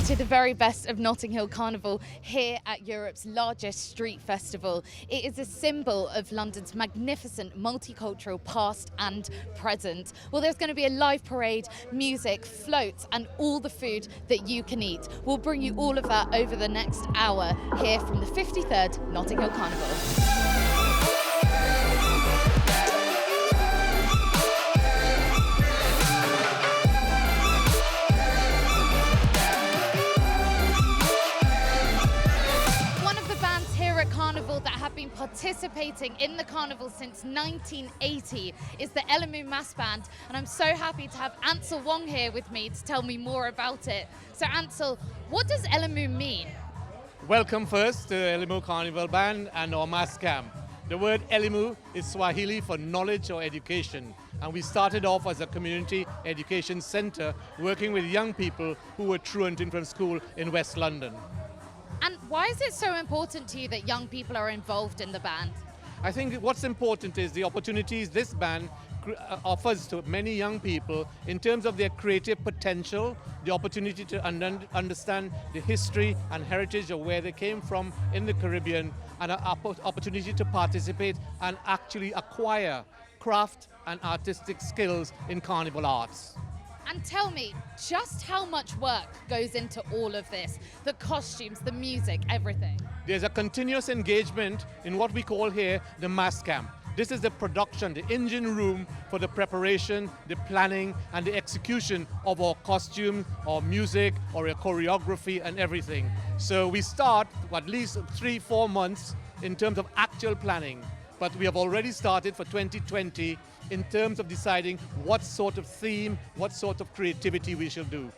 to the very best of Notting Hill Carnival here at Europe's largest street festival. It is a symbol of London's magnificent multicultural past and present. Well, there's going to be a live parade, music, floats and all the food that you can eat. We'll bring you all of that over the next hour here from the 53rd Notting Hill Carnival. Carnival that have been participating in the carnival since 1980 is the Elimu Mass Band, and I'm so happy to have Ansel Wong here with me to tell me more about it. So Ansel, what does Elimu mean? Welcome first to Elimu Carnival Band and our mass camp. The word Elimu is Swahili for knowledge or education, and we started off as a community education center working with young people who were truanting from school in West London. And why is it so important to you that young people are involved in the band? I think what's important is the opportunities this band offers to many young people in terms of their creative potential, the opportunity to understand the history and heritage of where they came from in the Caribbean, and an opportunity to participate and actually acquire craft and artistic skills in carnival arts. And tell me, just how much work goes into all of this? The costumes, the music, everything. There's a continuous engagement in what we call here the mass camp. This is the production, the engine room for the preparation, the planning and the execution of our costume, our music, or our choreography and everything. So we start at least 3-4 months in terms of actual planning. But we have already started for 2020 in terms of deciding what sort of theme, what sort of creativity we shall do.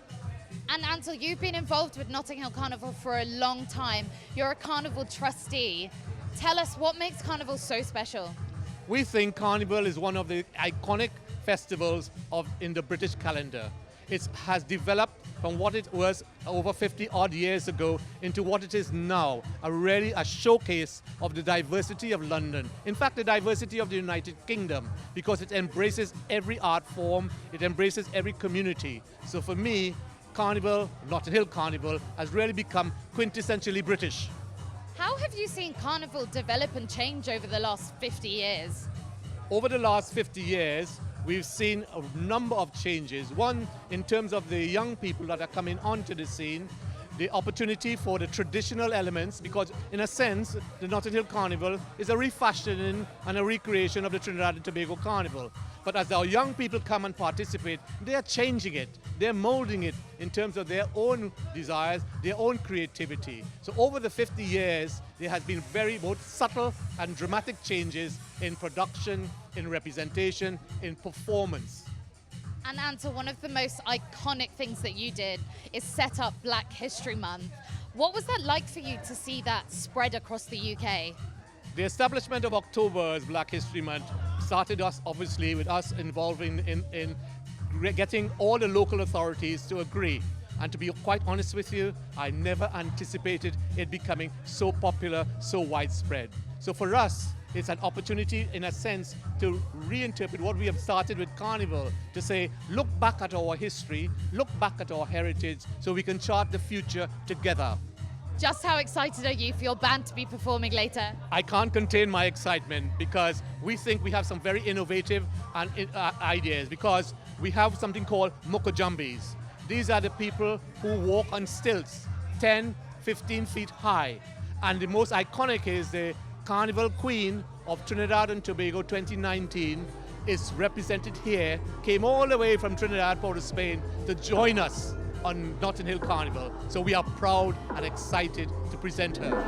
And Ansel, you've been involved with Notting Hill Carnival for a long time. You're a carnival trustee. Tell us, what makes Carnival so special? We think Carnival is one of the iconic festivals in the British calendar. It has developed from what it was over 50 odd years ago into what it is now, a showcase of the diversity of London. In fact, the diversity of the United Kingdom, because it embraces every art form, it embraces every community. So for me, Carnival, Notting Hill Carnival, has really become quintessentially British. How have you seen Carnival develop and change over the last 50 years? Over the last 50 years, we've seen a number of changes. One, in terms of the young people that are coming onto the scene, the opportunity for the traditional elements, because in a sense, the Notting Hill Carnival is a refashioning and a recreation of the Trinidad and Tobago Carnival. But as our young people come and participate, they are changing it. They're molding it in terms of their own desires, their own creativity. So over the 50 years, there has been very both subtle and dramatic changes in production, in representation, in performance. And Ansel, one of the most iconic things that you did is set up Black History Month. What was that like for you to see that spread across the UK? The establishment of October as Black History Month started us, obviously, with us involving in getting all the local authorities to agree. And to be quite honest with you, I never anticipated it becoming so popular, so widespread. So for us, it's an opportunity, in a sense, to reinterpret what we have started with Carnival, to say, look back at our history, look back at our heritage, so we can chart the future together. Just how excited are you for your band to be performing later? I can't contain my excitement because we think we have some very innovative ideas, because we have something called Mokojambis. These are the people who walk on stilts, 10, 15 feet high. And the most iconic is the Carnival Queen of Trinidad and Tobago 2019 is represented here, came all the way from Trinidad, Port of Spain to join us on Notting Hill Carnival. So we are proud and excited to present her.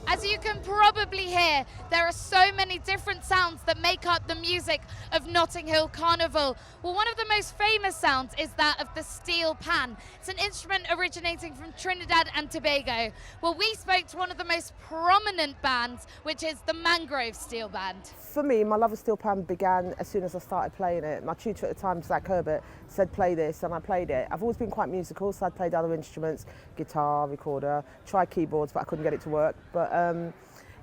As you can probably hear, there are so many different sounds that make up the music of Notting Hill Carnival. Well, one of the most famous sounds is that of the steel pan. It's an instrument originating from Trinidad and Tobago. Well, we spoke to one of the most prominent bands, which is the Mangrove Steel Band. For me, my love of steel pan began as soon as I started playing it. My tutor at the time, Zach Herbert, said play this, and I played it. I've always been quite musical, so I played other instruments, guitar, recorder, tried keyboards, but I couldn't get it to work. But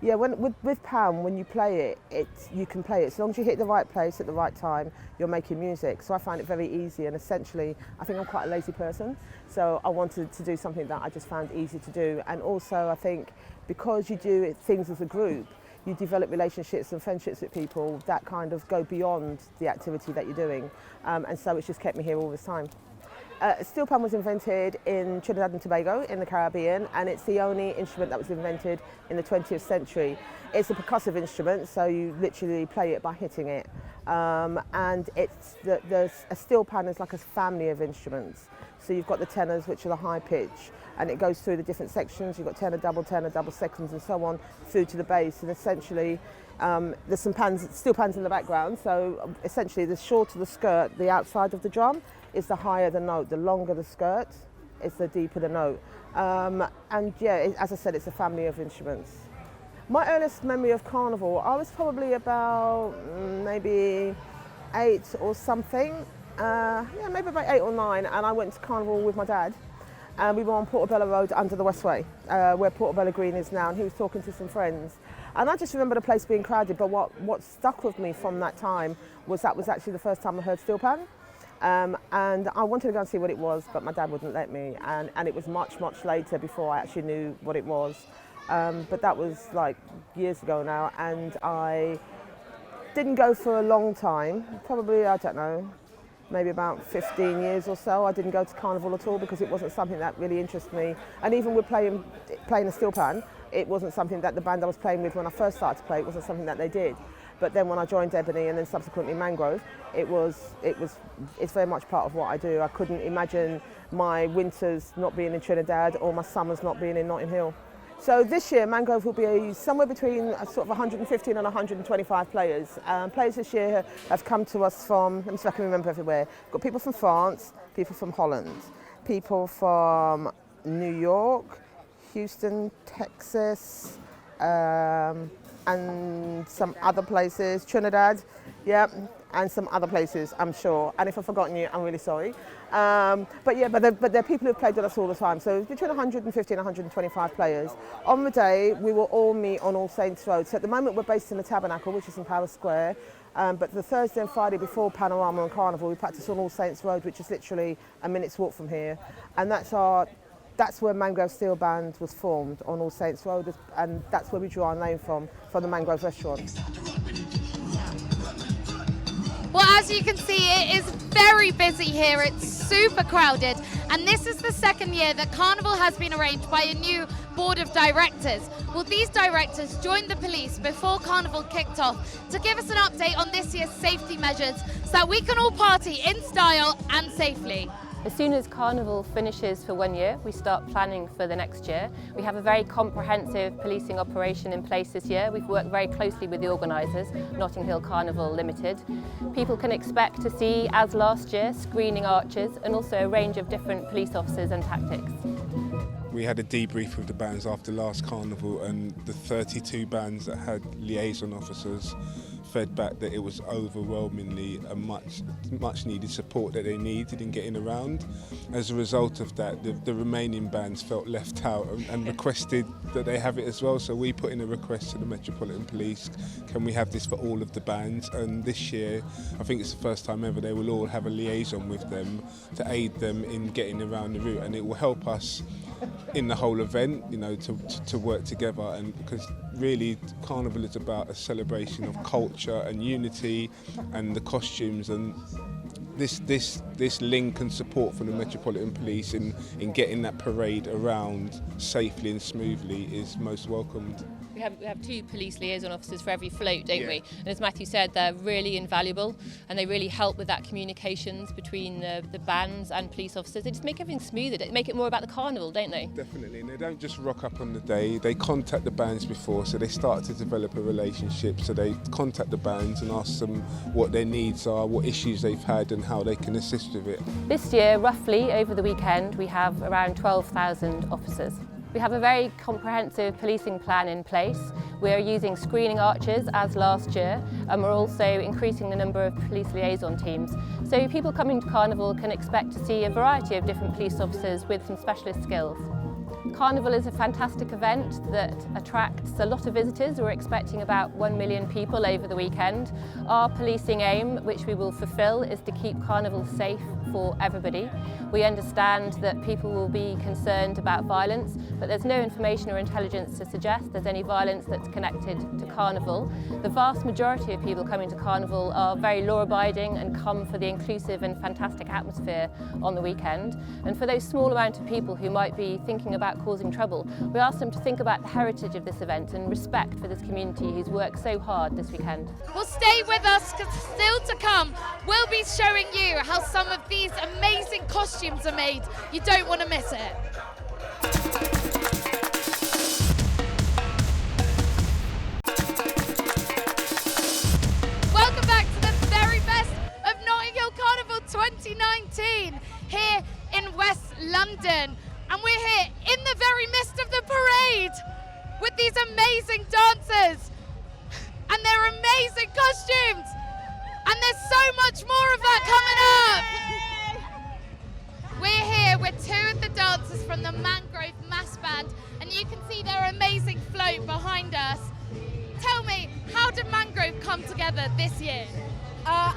yeah, with Pam, when you play it, you can play it. As long as you hit the right place at the right time, you're making music. So I find it very easy, and essentially, I think I'm quite a lazy person. So I wanted to do something that I just found easy to do. And also, I think because you do things as a group, you develop relationships and friendships with people that kind of go beyond the activity that you're doing. And so it's just kept me here all this time. Steel pan was invented in Trinidad and Tobago in the Caribbean, and it's the only instrument that was invented in the 20th century. It's a percussive instrument, so you literally play it by hitting it. And a steel pan is like a family of instruments. So you've got the tenors, which are the high pitch, and it goes through the different sections. You've got tenor, double seconds, and so on, through to the bass. And essentially, there's some steel pans in the background. So essentially, the shorter the skirt, the outside of the drum, is the higher the note. The longer the skirt, is the deeper the note. And yeah, as I said, it's a family of instruments. My earliest memory of Carnival, I was probably about maybe 8 or something. Yeah, maybe about 8 or 9, and I went to Carnival with my dad. And we were on Portobello Road under the Westway, where Portobello Green is now, and he was talking to some friends. And I just remember the place being crowded, but what stuck with me from that time was that was actually the first time I heard steel pan. And I wanted to go and see what it was, but my dad wouldn't let me. And it was much, much later before I actually knew what it was. But that was like years ago now, and I didn't go for a long time, probably, I don't know, maybe about 15 years or so. I didn't go to Carnival at all because it wasn't something that really interested me. And even with playing a steel pan, it wasn't something that the band I was playing with when I first started to play, it wasn't something that they did. But then when I joined Ebony and then subsequently Mangrove, it's very much part of what I do. I couldn't imagine my winters not being in Trinidad or my summers not being in Notting Hill. So this year, Mangrove will be somewhere between sort of 115 and 125 players. Players this year have come to us from, let me see if I can remember everywhere. We've got people from France, people from Holland, people from New York, Houston, Texas, and some other places, Trinidad, yeah, and some other places, I'm sure. And if I've forgotten you, I'm really sorry. But they're people who've played with us all the time. So between 150 and 125 players. On the day, we will all meet on All Saints Road. So at the moment, we're based in the Tabernacle, which is in Palace Square. But the Thursday and Friday before Panorama and Carnival, we practice on All Saints Road, which is literally a minute's walk from here. And that's where Mangrove Steel Band was formed, on All Saints Road, and that's where we drew our name from the Mangrove restaurant. Well, as you can see, it is very busy here. It's super crowded, and this is the second year that Carnival has been arranged by a new board of directors. Well, these directors joined the police before Carnival kicked off to give us an update on this year's safety measures so that we can all party in style and safely. As soon as Carnival finishes for 1 year, we start planning for the next year. We have a very comprehensive policing operation in place this year. We've worked very closely with the organisers, Notting Hill Carnival Limited. People can expect to see, as last year, screening archers and also a range of different police officers and tactics. We had a debrief with the bands after last Carnival, and the 32 bands that had liaison officers fed back that it was overwhelmingly a much needed support that they needed in getting around. As a result of that, the remaining bands felt left out and requested that they have it as well. So we put in a request to the Metropolitan Police, can we have this for all of the bands? And this year, I think it's the first time ever, they will all have a liaison with them to aid them in getting around the route, and it will help us in the whole event, you know, to work together. And because really Carnival is about a celebration of culture and unity, and the costumes, and this link and support from the Metropolitan Police in getting that parade around safely and smoothly is most welcomed. We have 2 police liaison officers for every float, don't we? And as Matthew said, they're really invaluable, and they really help with that communications between the bands and police officers. They just make everything smoother. They make it more about the carnival, don't they? Definitely, and they don't just rock up on the day. They contact the bands before, so they start to develop a relationship. So they contact the bands and ask them what their needs are, what issues they've had, and how they can assist with it. This year, roughly, over the weekend, we have around 12,000 officers. We have a very comprehensive policing plan in place. We're using screening archers as last year, and we're also increasing the number of police liaison teams. So people coming to Carnival can expect to see a variety of different police officers with some specialist skills. Carnival is a fantastic event that attracts a lot of visitors. We're expecting about 1 million people over the weekend. Our policing aim, which we will fulfil, is to keep Carnival safe for everybody. We understand that people will be concerned about violence, but there's no information or intelligence to suggest there's any violence that's connected to Carnival. The vast majority of people coming to Carnival are very law-abiding and come for the inclusive and fantastic atmosphere on the weekend. And for those small amount of people who might be thinking about causing trouble, we ask them to think about the heritage of this event and respect for this community who's worked so hard this weekend. Well, stay with us because still to come, we'll be showing you how some of these amazing costumes are made. You don't want to miss it. Welcome back to the very best of Notting Hill Carnival 2019 here in West London. And we're here in the very midst of the parade with these amazing dancers and their amazing costumes. And there's so much more of that coming up. We're here with two of the dancers from the Mangrove Mass Band, and you can see their amazing float behind us. Tell me, how did Mangrove come together this year?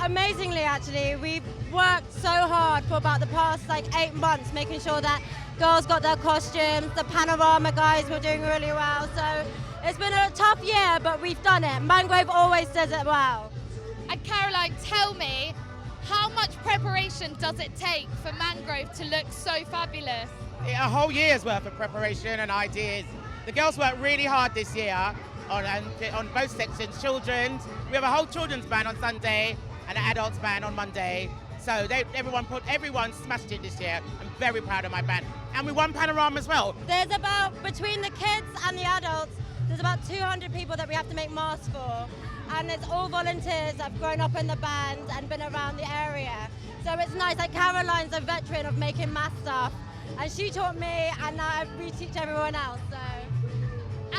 Amazingly, actually. We've worked so hard for about the past 8 months, making sure that girls got their costumes, the panorama guys were doing really well. So it's been a tough year, but we've done it. Mangrove always does it well. And Caroline, tell me, how much preparation does it take for Mangrove to look so fabulous? A whole year's worth of preparation and ideas. The girls worked really hard this year on both sections. Children's, we have a whole children's band on Sunday and an adults band on Monday. So everyone smashed it this year. I'm very proud of my band. And we won Panorama as well. There's about, between the kids and the adults, there's about 200 people that we have to make masks for. And it's all volunteers that have grown up in the band and been around the area. So it's nice, like Caroline's a veteran of making mask stuff. And she taught me, and now I reteach everyone else, so.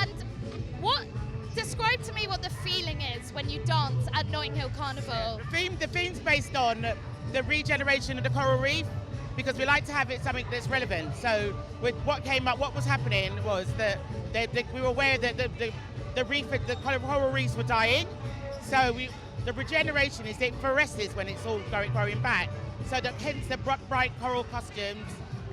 And describe to me what the feeling is when you dance at Notting Hill Carnival. The theme's based on the regeneration of the coral reef, because we like to have it something that's relevant. So with what came up, what was happening was that we were aware that the reef, the coral reefs were dying. So the regeneration is it fluoresces when it's all growing back. So that hence the bright coral costumes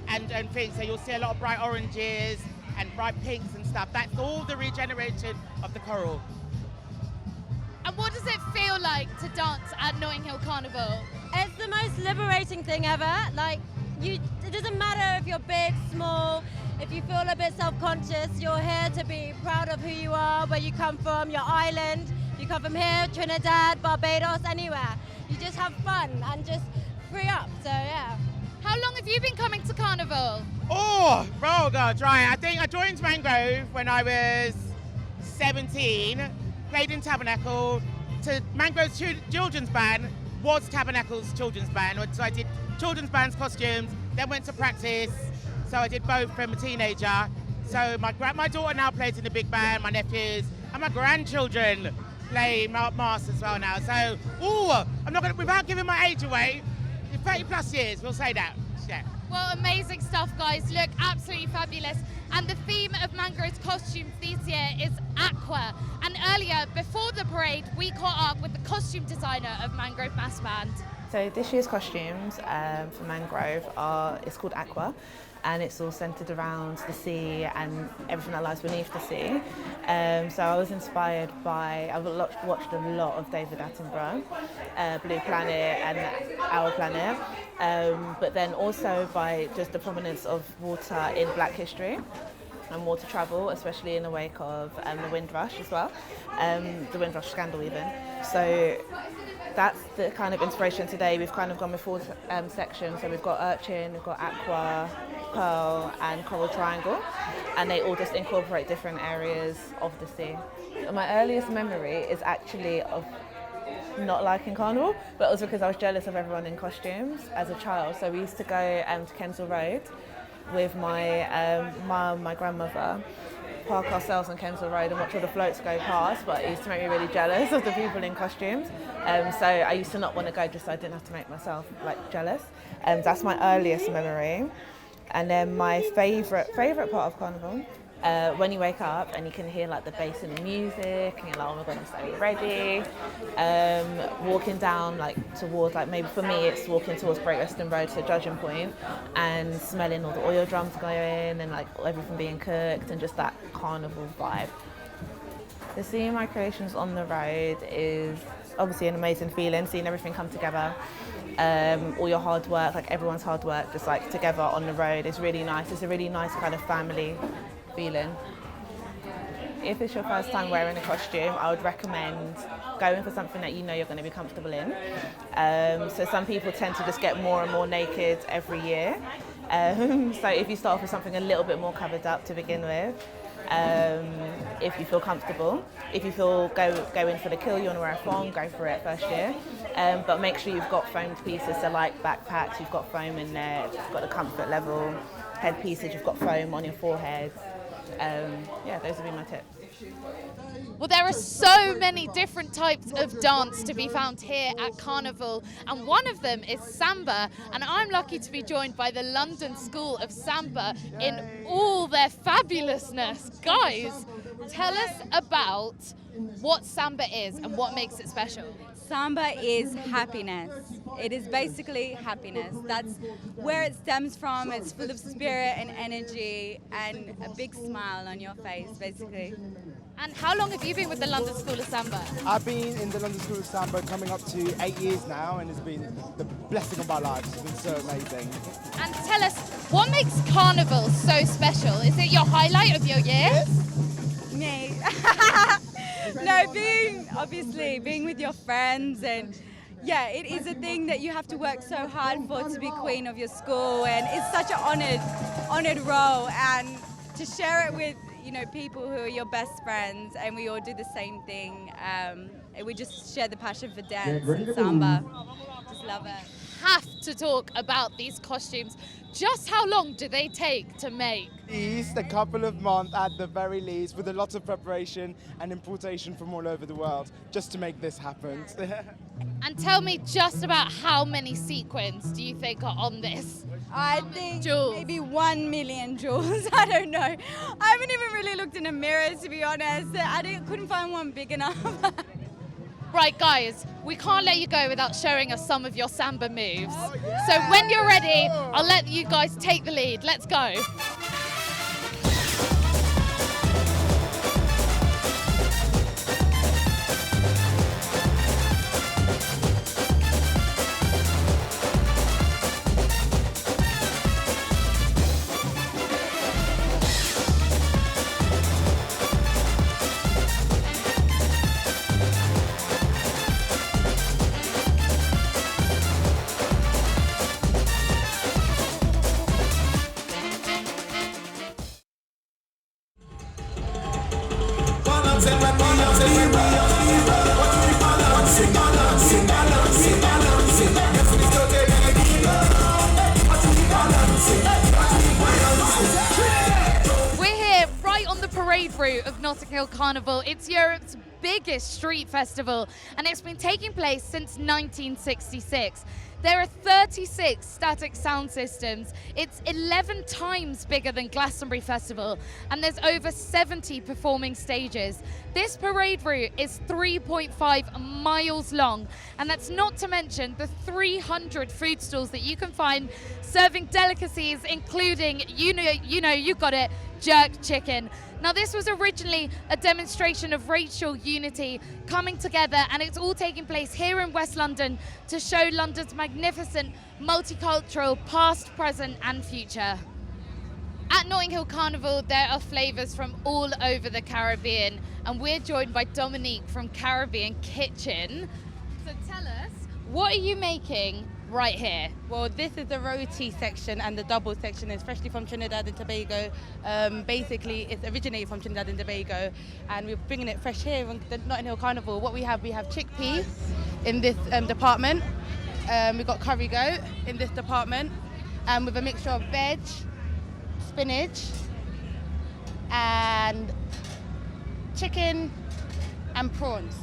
and things. So you'll see a lot of bright oranges and bright pinks and stuff. That's all the regeneration of the coral. And what does it feel like to dance at Notting Hill Carnival? It's the most liberating thing ever. It doesn't matter if you're big, small, if you feel a bit self-conscious, you're here to be proud of who you are, where you come from, your island. You come from here, Trinidad, Barbados, anywhere. You just have fun and just free up, so yeah. How long have you been coming to Carnival? Oh, God, right. I think I joined Mangrove when I was 17, played in Tabernacle. Mangrove's children's band was Tabernacle's children's band. So I did children's band's costumes, then went to practice. So I did both from a teenager. So my daughter now plays in the big band, my nephews, and my grandchildren play mass as well now. So, I'm not gonna, without giving my age away, 30 plus years, we'll say that. Yeah. Well, amazing stuff, guys. Look absolutely fabulous. And the theme of Mangrove's costumes this year is Aqua. And earlier, before the parade, we caught up with the costume designer of Mangrove Mass Band. So this year's costumes for Mangrove it's called Aqua, and it's all centred around the sea and everything that lies beneath the sea. So I was inspired by, I've watched a lot of David Attenborough, Blue Planet and Our Planet, but then also by just the prominence of water in Black history and water travel, especially in the wake of the Windrush as well, the Windrush scandal even. So that's the kind of inspiration today. We've kind of gone with 4 sections. So we've got Urchin, we've got Aqua, Pearl and Coral Triangle, and they all just incorporate different areas of the sea. My earliest memory is actually of not liking Carnival, but it was because I was jealous of everyone in costumes as a child. So we used to go to Kensal Road with my mum, my grandmother, park ourselves on Kensal Road and watch all the floats go past, but it used to make me really jealous of the people in costumes. So I used to not want to go just so I didn't have to make myself like jealous. That's my earliest memory. And then my favourite part of Carnival, when you wake up and you can hear like the bass in the music and you're like, oh my god, I'm so ready. Walking down like towards, like maybe for me it's walking towards Great Western Road to Judging Point and smelling all the oil drums going and like everything being cooked and just that carnival vibe. So seeing my creations on the road is obviously an amazing feeling, seeing everything come together. All your hard work, like everyone's hard work, just like together on the road is really nice. It's a really nice kind of family feeling. If it's your first time wearing a costume, I would recommend going for something that you know you're going to be comfortable in. So some people tend to just get more and more naked every year. So if you start off with something a little bit more covered up to begin with, if you feel comfortable. If you feel go in for the kill, you want to wear a thong, go for it first year. But make sure you've got foamed pieces, so like backpacks, you've got foam in there, you've got the comfort level. Head pieces, you've got foam on your forehead. Yeah, those would be my tips. Well, there are so many different types of dance to be found here at Carnival, and one of them is Samba, and I'm lucky to be joined by the London School of Samba in all their fabulousness. Guys, tell us about what Samba is and what makes it special. Samba is happiness. It is basically happiness. That's where it stems from. It's full of spirit and energy and a big smile on your face, basically. And how long have you been with the London School of Samba? I've been in the London School of Samba coming up to 8 years now, and it's been the blessing of my life. It's been so amazing. And tell us, what makes Carnival so special? Is it your highlight of your year? Me. No, being with your friends, and yeah, it is a thing that you have to work so hard for, to be queen of your school, and it's such an honored role, and to share it with people who are your best friends, and we all do the same thing. And we just share the passion for dance and samba. Just love it. Have to talk about these costumes. Just how long do they take to make? At least a couple of months at the very least, with a lot of preparation and importation from all over the world, just to make this happen. And tell me just about how many sequins do you think are on this? I think jewels? Maybe 1 million jewels. I don't know. I haven't even really looked in a mirror, to be honest. Couldn't find one big enough. Right, guys, we can't let you go without showing us some of your samba moves. So when you're ready, I'll let you guys take the lead. Let's go. Route of Notting Hill Carnival. It's Europe's biggest street festival, and it's been taking place since 1966. There are 36 static sound systems. It's 11 times bigger than Glastonbury Festival, and there's over 70 performing stages. This parade route is 3.5 miles long, and that's not to mention the 300 food stalls that you can find serving delicacies, including, you got it, jerk chicken. Now, this was originally a demonstration of racial unity coming together, and it's all taking place here in West London to show London's magnificent multicultural past, present and future. At Notting Hill Carnival, there are flavours from all over the Caribbean, and we're joined by Dominique from Caribbean Kitchen. So tell us, what are you making right here? Well, this is the roti section, and the double section is freshly from Trinidad and Tobago. Basically, it's originated from Trinidad and Tobago, and we're bringing it fresh here on the Notting Hill Carnival. What we have chickpeas in this department. We've got curry goat in this department, with a mixture of veg, spinach, and chicken and prawns.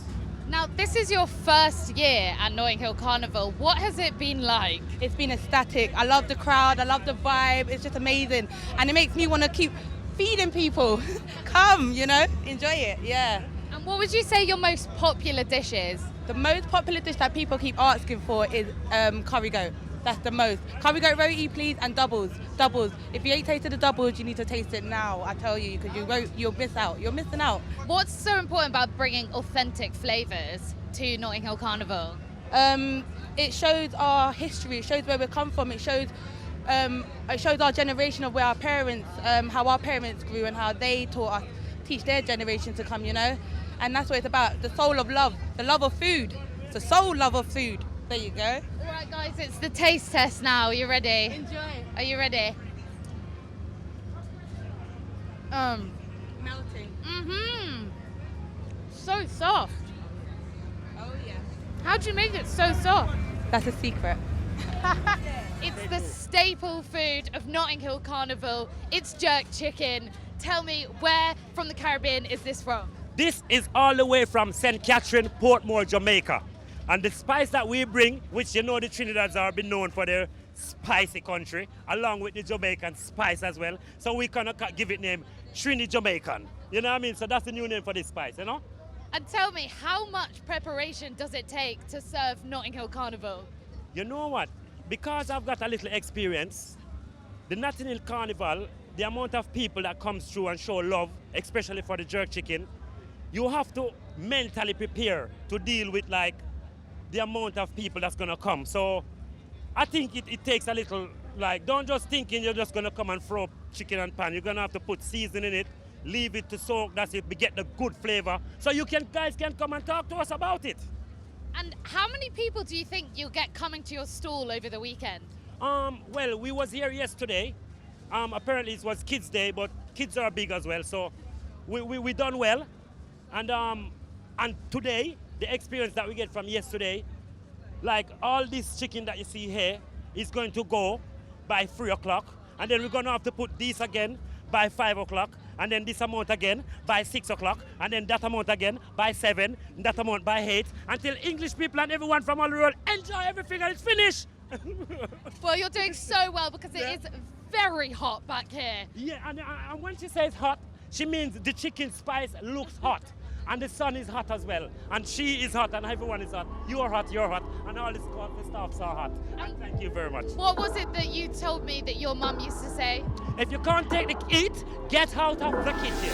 Now, this is your first year at Notting Hill Carnival. What has it been like? It's been ecstatic. I love the crowd, I love the vibe, it's just amazing. And it makes me want to keep feeding people. Come, enjoy it, yeah. And what would you say your most popular dish is? The most popular dish that people keep asking for is curry goat. That's the most. Curry goat roti, please, and doubles. Doubles. If you ain't tasted the doubles, you need to taste it now, I tell you, because you'll miss out. You're missing out. What's so important about bringing authentic flavours to Notting Hill Carnival? It shows our history, it shows where we come from, it shows our generation of where our parents, how our parents grew and how they taught us, teach their generation to come, And that's what it's about, the soul of love, the love of food. It's the soul love of food. There you go. All right, guys, it's the taste test now. Are you ready? Enjoy. Are you ready? Melting. So soft. Oh, yeah. How'd you make it so soft? That's a secret. It's the staple food of Notting Hill Carnival. It's jerk chicken. Tell me, where from the Caribbean is this from? This is all the way from St. Catherine, Portmore, Jamaica. And the spice that we bring, which the Trinidadians are been known for their spicy country, along with the Jamaican spice as well. So we kind of give it name Trini Jamaican. You know what I mean? So that's the new name for this spice, And tell me, how much preparation does it take to serve Notting Hill Carnival? You know what? Because I've got a little experience, the Notting Hill Carnival, the amount of people that comes through and show love, especially for the jerk chicken, you have to mentally prepare to deal with the amount of people that's gonna come. So I think it takes a little, don't just thinking you're just gonna come and throw chicken and pan. You're gonna have to put seasoning in it, leave it to soak, that's it, we get the good flavor. So guys can come and talk to us about it. And how many people do you think you'll get coming to your stall over the weekend? Well, we was here yesterday. Apparently it was Kids Day, but kids are big as well, so we done well. And today, the experience that we get from yesterday, all this chicken that you see here is going to go by 3 o'clock, and then we're going to have to put this again by 5 o'clock, and then this amount again by 6 o'clock, and then that amount again by 7, that amount by 8, until English people and everyone from all the world enjoy everything and it's finished. Well, you're doing so well because it is very hot back here. Yeah, and when she says hot, she means the chicken spice looks hot. And the sun is hot as well. And she is hot and everyone is hot. You're hot, and all the staffs are hot. And thank you very much. What was it that you told me that your mum used to say? If you can't take the heat, get out of the kitchen.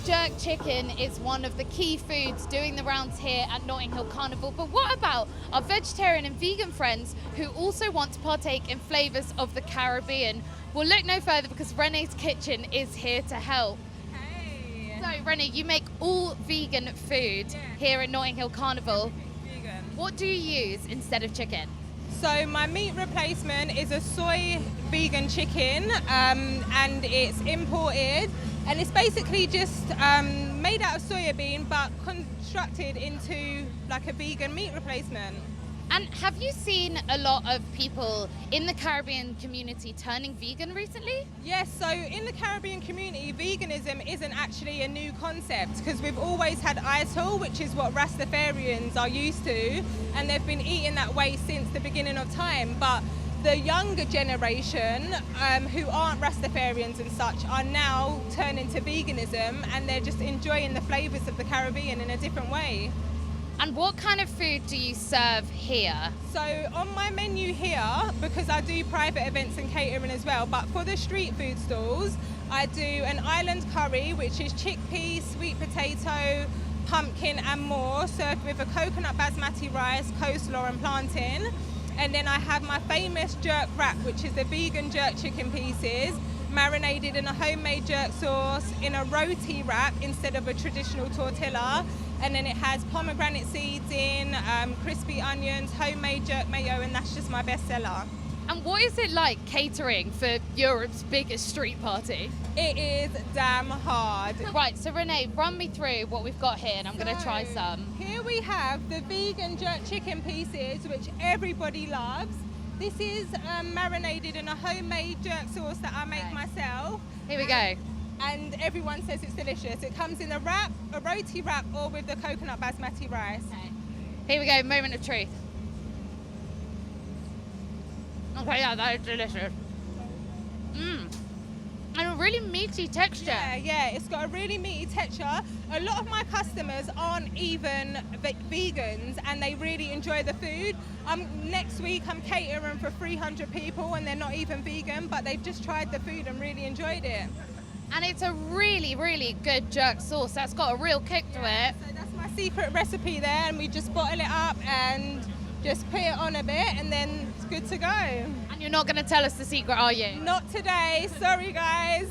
Jerk chicken is one of the key foods doing the rounds here at Notting Hill Carnival. But what about our vegetarian and vegan friends who also want to partake in flavours of the Caribbean? Well, look no further because Renee's Kitchen is here to help. Hey. So, Renee, you make all vegan food here at Notting Hill Carnival. Vegan. What do you use instead of chicken? So my meat replacement is a soy vegan chicken and it's imported. And it's basically just made out of soya bean but constructed into a vegan meat replacement. And have you seen a lot of people in the Caribbean community turning vegan recently? Yes, so in the Caribbean community, veganism isn't actually a new concept because we've always had ITIL, which is what Rastafarians are used to, and they've been eating that way since the beginning of time. But the younger generation who aren't Rastafarians and such are now turning to veganism and they're just enjoying the flavours of the Caribbean in a different way. And what kind of food do you serve here? So on my menu here, because I do private events and catering as well, but for the street food stalls, I do an island curry, which is chickpea, sweet potato, pumpkin and more, served with a coconut basmati rice, coleslaw and plantain. And then I have my famous jerk wrap, which is the vegan jerk chicken pieces, marinated in a homemade jerk sauce in a roti wrap instead of a traditional tortilla. And then it has pomegranate seeds in, crispy onions, homemade jerk mayo, and that's just my best seller. And what is it like catering for Europe's biggest street party? It is damn hard. Right, so Renee, run me through what we've got here and I'm going to try some. Here we have the vegan jerk chicken pieces, which everybody loves. This is marinated in a homemade jerk sauce that I make myself. Here we go. And everyone says it's delicious. It comes in a wrap, a roti wrap, or with the coconut basmati rice. Okay. Here we go, moment of truth. Okay, yeah, that is delicious. And a really meaty texture. Yeah, it's got a really meaty texture. A lot of my customers aren't even vegans and they really enjoy the food. Next week I'm catering for 300 people and they're not even vegan, but they've just tried the food and really enjoyed it. And it's a really, really good jerk sauce. That's got a real kick to it. So that's my secret recipe there, and we just bottle it up and just put it on a bit and then it's good to go. And you're not going to tell us the secret, are you? Not today, sorry guys.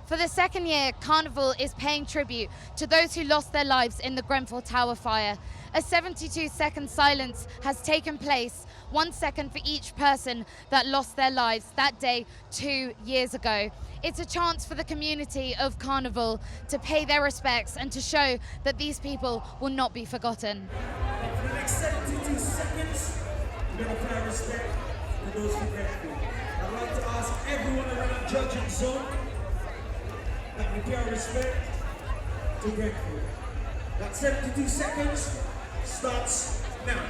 For the second year, Carnival is paying tribute to those who lost their lives in the Grenfell Tower fire. A 72-second silence has taken place, 1 second for each person that lost their lives that day 2 years ago. It's a chance for the community of Carnival to pay their respects and to show that these people will not be forgotten. For the next 72 seconds, we're going to pay respect to those who Grenfell. I'd like to ask everyone around the judging zone that we pay our respect to Grenfell. That 72 seconds starts now.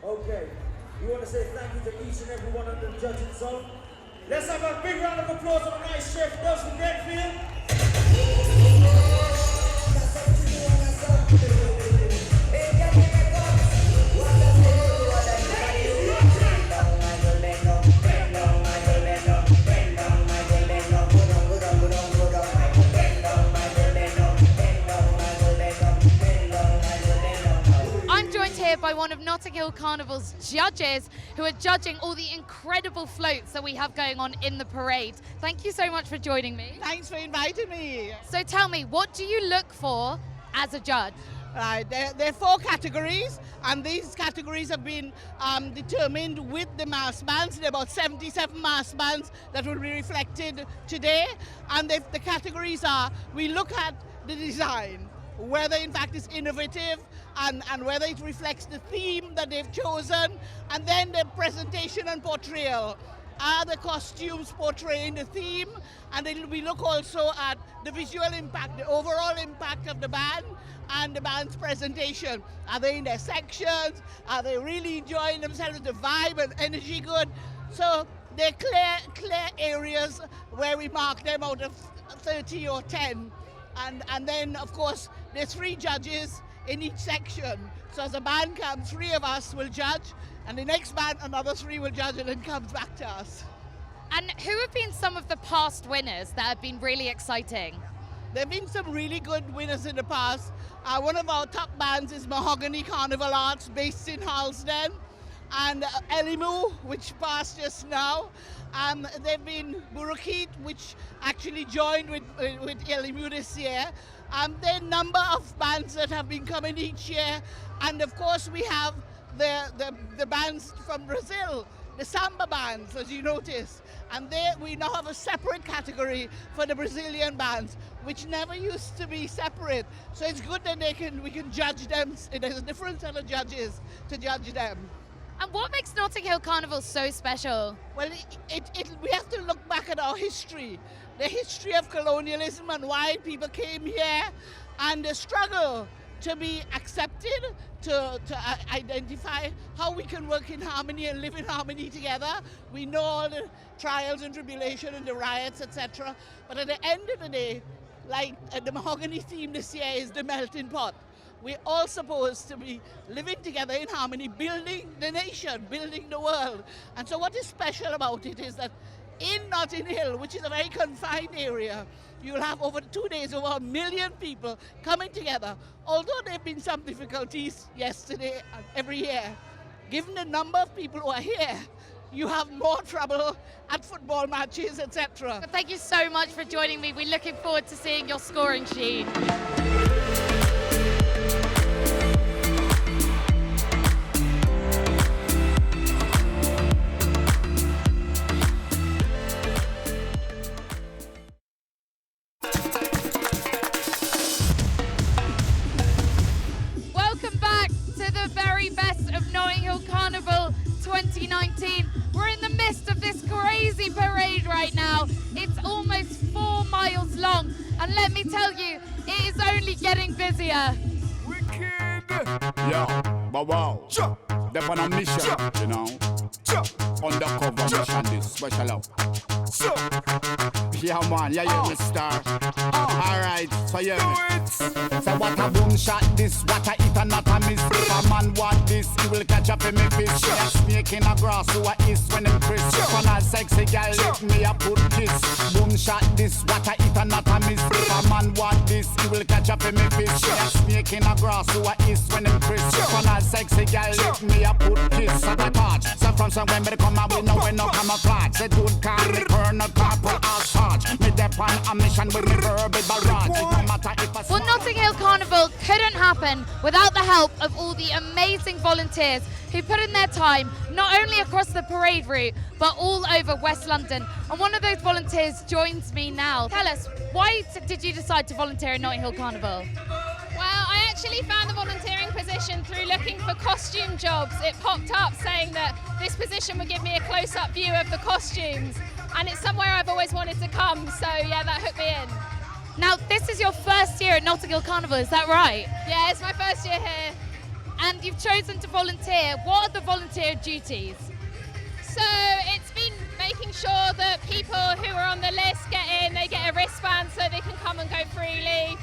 Okay, we want to say thank you to each and every one of the judging zone. Let's have a big round of applause on a nice chef for those from Grenfell. I'm joined here by one of Notting Hill Carnival's judges who are judging all the incredible floats that we have going on in the parade. Thank you so much for joining me. Thanks for inviting me. So tell me, what do you look for as a judge? Right, there are 4 categories, and these categories have been determined with the mass bands. There are about 77 mass bands that will be reflected today, and the categories are, we look at the design, whether in fact it's innovative and whether it reflects the theme that they've chosen, and then the presentation and portrayal. Are the costumes portraying the theme? And then we look also at the visual impact, the overall impact of the band and the band's presentation. Are they in their sections? Are they really enjoying themselves? The vibe and energy good? So they're clear areas where we mark them out of 30 or 10. And then, of course, there's 3 judges in each section. So as a band comes, 3 of us will judge, and the next band, another 3 will judge, and then comes back to us. And who have been some of the past winners that have been really exciting? There have been some really good winners in the past. One of our top bands is Mahogany Carnival Arts, based in Harlesden, and Elimu, which passed just now. They've been Burukit, which actually joined with Elimu this year. There are a number of bands that have been coming each year, and of course we have the bands from Brazil, the samba bands, as you notice, and we now have a separate category for the Brazilian bands, which never used to be separate. So it's good that we can judge them. There's a different set of judges to judge them. And what makes Notting Hill Carnival so special? Well, we have to look back at our history, the history of colonialism and why people came here, and the struggle to be accepted, to identify how we can work in harmony and live in harmony together. We know all the trials and tribulation and the riots, etc. But at the end of the day, like the Mahogany theme this year is the melting pot. We're all supposed to be living together in harmony, building the nation, building the world. And so what is special about it is that in Notting Hill, which is a very confined area, you'll have over 2 days over 1 million people coming together. Although there have been some difficulties yesterday and every year, given the number of people who are here, you have more trouble at football matches, etc. Thank you so much for joining me. We're looking forward to seeing your scoring sheet. Welcome back to the very best of Notting Hill Carnival 2019. We're in the midst of this crazy parade right now. It's almost 4 miles long, and let me tell you, it is only getting busier. Yo, but wow, they're on a mission, you know. Undercover mission, this special out. Yeah, man, yeah, me star. Alright, so yeah, me. So what a boom shot this, what a hit and not a miss. If a man want this, he will catch up in me fish. Yeah, snake in a grass, who a is when him crisp. When a sexy girl let me a put kiss. Boom shot this, what a hit and not a miss. If a man want this, he will catch up in me fish. Yeah, snake in a grass, who a is when him crisp. When a sexy girl let me a put kiss. At the touch, so from somewhere me come and we know we no camouflage. Say dude call me Colonel Corporal Asarge. Me dep on a mission with me verbal barrage. No matter if I Well, Notting Hill Carnival couldn't happen without the help of all the amazing volunteers who put in their time, not only across the parade route, but all over West London. And one of those volunteers joins me now. Tell us, why did you decide to volunteer at Notting Hill Carnival? Well, I actually found the volunteering position through looking for costume jobs. It popped up saying that this position would give me a close-up view of the costumes, and it's somewhere I've always wanted to come, so yeah, that hooked me in. Now, this is your first year at Notting Hill Carnival, is that right? Yeah, it's my first year here. And you've chosen to volunteer. What are the volunteer duties? So it's been making sure that people who are on the list get in, they get a wristband so they can come and go freely.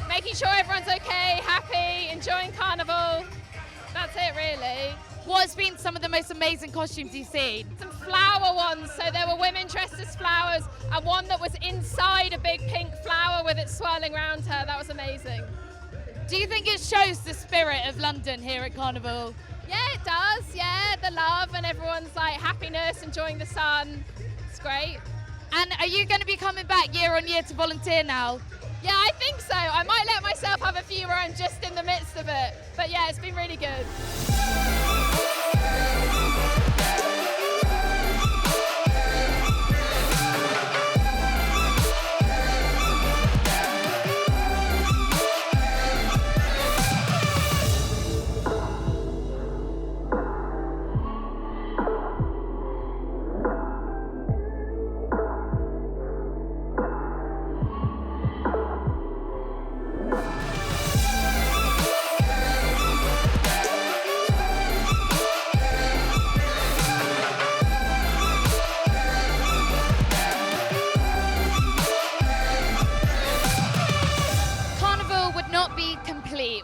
Making sure everyone's okay, happy, enjoying Carnival. That's it, really. What's been some of the most amazing costumes you've seen? Some flower ones, so there were women dressed as flowers, and one that was inside a big pink flower with it swirling around her. That was amazing. Do you think it shows the spirit of London here at Carnival? Yeah, it does, yeah, the love, and everyone's like happiness, enjoying the sun. It's great. And are you going to be coming back year on year to volunteer now? Yeah, I think so. I might let myself have a few where I'm just in the midst of it. But yeah, it's been really good.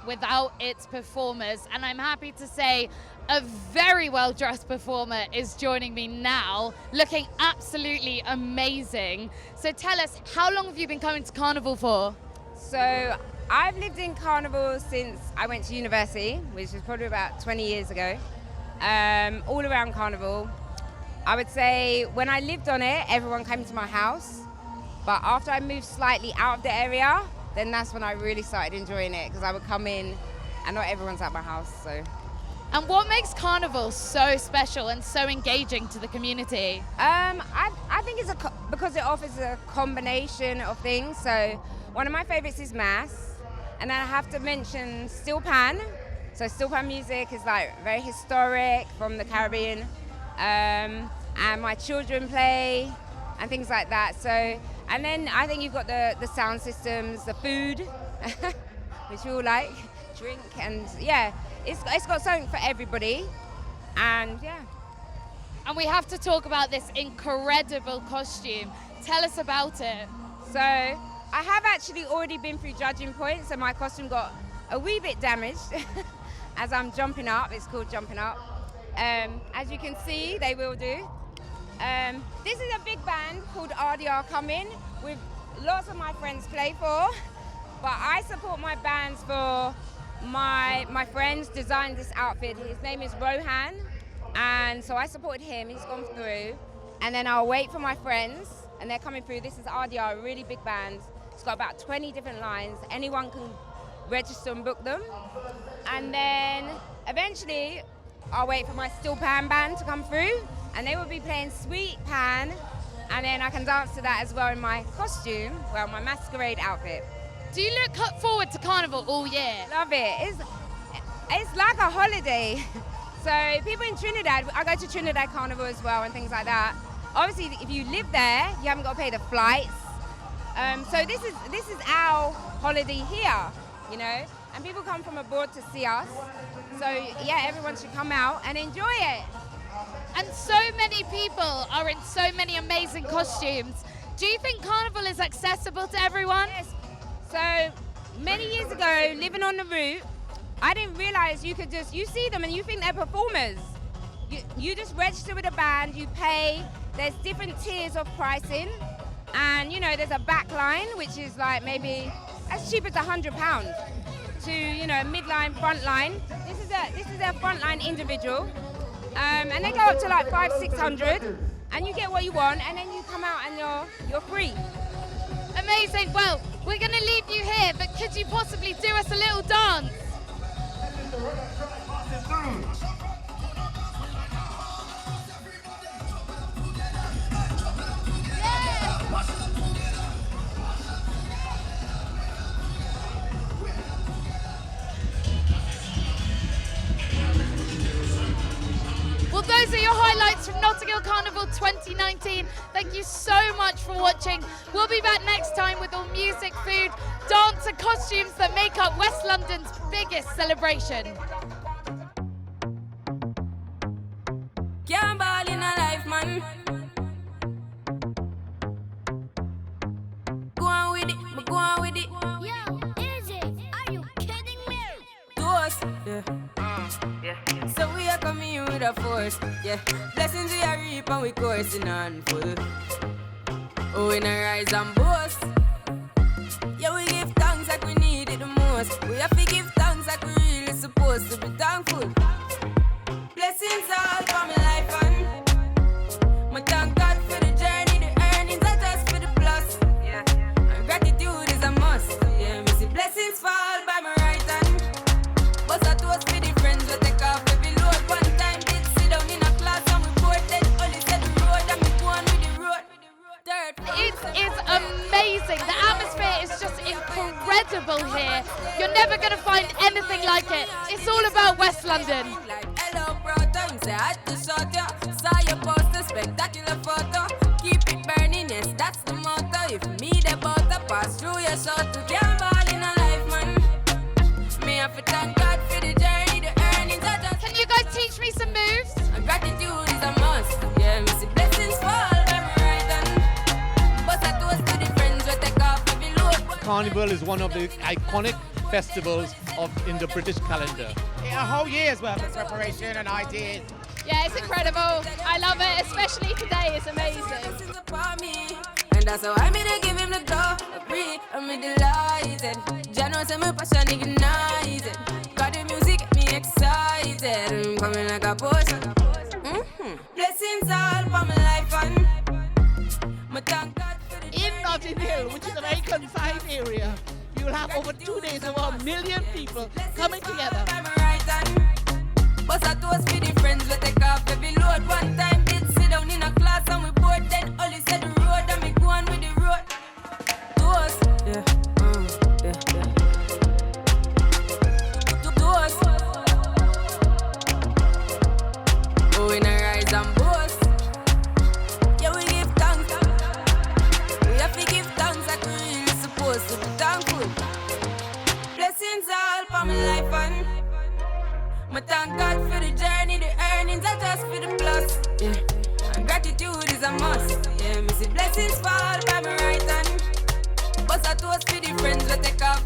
without its performers, and I'm happy to say a very well dressed performer is joining me now, looking absolutely amazing. So tell us, how long have you been coming to Carnival for? So I've lived in Carnival since I went to university, which was probably about 20 years ago, all around Carnival. I would say when I lived on it, everyone came to my house, but after I moved slightly out of the area, then that's when I really started enjoying it, because I would come in and not everyone's at my house. So. And what makes Carnival so special and so engaging to the community? I think it's because it offers a combination of things. So one of my favorites is Mass, and then I have to mention Steel Pan. So Steel Pan music is like very historic from the Caribbean, and my children play and things like that. So, and then I think you've got the sound systems, the food, which we all like, drink, and yeah, it's got something for everybody, and yeah. And we have to talk about this incredible costume. Tell us about it. So I have actually already been through judging points, and my costume got a wee bit damaged as I'm jumping up. It's called jumping up. As you can see, they will do. This is a big band called RDR coming with lots of my friends play for, but I support my bands for my friends designed this outfit. His name is Rohan, and so I supported him. He's gone through, and then I'll wait for my friends, and they're coming through. This is RDR, a really big band. It's got about 20 different lines. Anyone can register and book them, and then eventually I'll wait for my Still Pan band to come through, and they will be playing Sweet Pan, and then I can dance to that as well in my costume, well, my masquerade outfit. Do you look forward to Carnival all year? Love it. It's like a holiday. So people in Trinidad, I go to Trinidad Carnival as well and things like that. Obviously, if you live there, you haven't got to pay the flights. So this is our holiday here, you know, and people come from abroad to see us. So yeah, everyone should come out and enjoy it. And so many people are in so many amazing costumes. Do you think Carnival is accessible to everyone? Yes. So many years ago, living on the route, I didn't realize you see them and you think they're performers. You just register with a band, you pay, there's different tiers of pricing, and you know, there's a back line, which is like maybe as cheap as £100 to, you know, midline, front line. This is a front line individual, and they go up to like 500-600, and you get what you want, and then you come out and you're free. Amazing. Well, we're going to leave you here, but could you possibly do us a little dance? Well, those are your highlights from Notting Hill Carnival 2019. Thank you so much for watching. We'll be back next time with all music, food, dance and costumes that make up West London's biggest celebration. Can't ball in a life, man. Go on with it, go on with it. Yo, Izzy, are you kidding me? To us, yeah. So we are coming in with a force, yeah. Blessings we are reap and we coursing on full. Oh, we not rise and boast. Yeah, we give thanks like we need it the most. We have to give thanks like we really supposed to be thankful. Blessings all for my life and my thank God for the journey, the earnings are just for the plus. Yeah, and gratitude is a must. Yeah, me see blessings fall by my right hand. But I toast for the friends we take off every load. One time did sit down in a class and we bored then only said the road and me go on with the road. It is amazing. The atmosphere is just incredible here. You're never going to find anything like it. It's all about West London. Hello, bro, time say I had to shot ya. Saw your poster, spectacular photo. Keep it burning, yes, that's the motto. If me the butter pass through your shot to can't ball in a life, man. Me have to thank God for the journey, the earnings are just. Can you guys teach me some moves? And gratitude is a must. Yeah, me see blessings fall by my right hand. But I toast to the friends we take off every load. Carnival is one of the iconic festivals in the British calendar. A whole year's worth of preparation and ideas. Yeah, it's incredible. I love it, especially today. It's amazing. And that's how I made to give him the glory. I'm delighted. January say my passion ignited. Got the music get me excited. I'm coming like a potion. Blessings all for my life and my thank God for the In Notting Hill, which is a very confined area, you will have over 2 days over 1 million people coming together. But I toast for the friends we take off every load. One time did sit down in a class and we bored then only said the road and me go on with the road. Toast, yeah, yeah. Toast. Oh, we not rise and boast. Yeah, we give thanks. We have to give thanks like we really supposed to be thankful. Blessings all for my life and my thank God for the journey, the earnings are just for the plus. Yeah, and gratitude is a must. Yeah, me see blessings fall by my right hand. But I toast for the friends we take off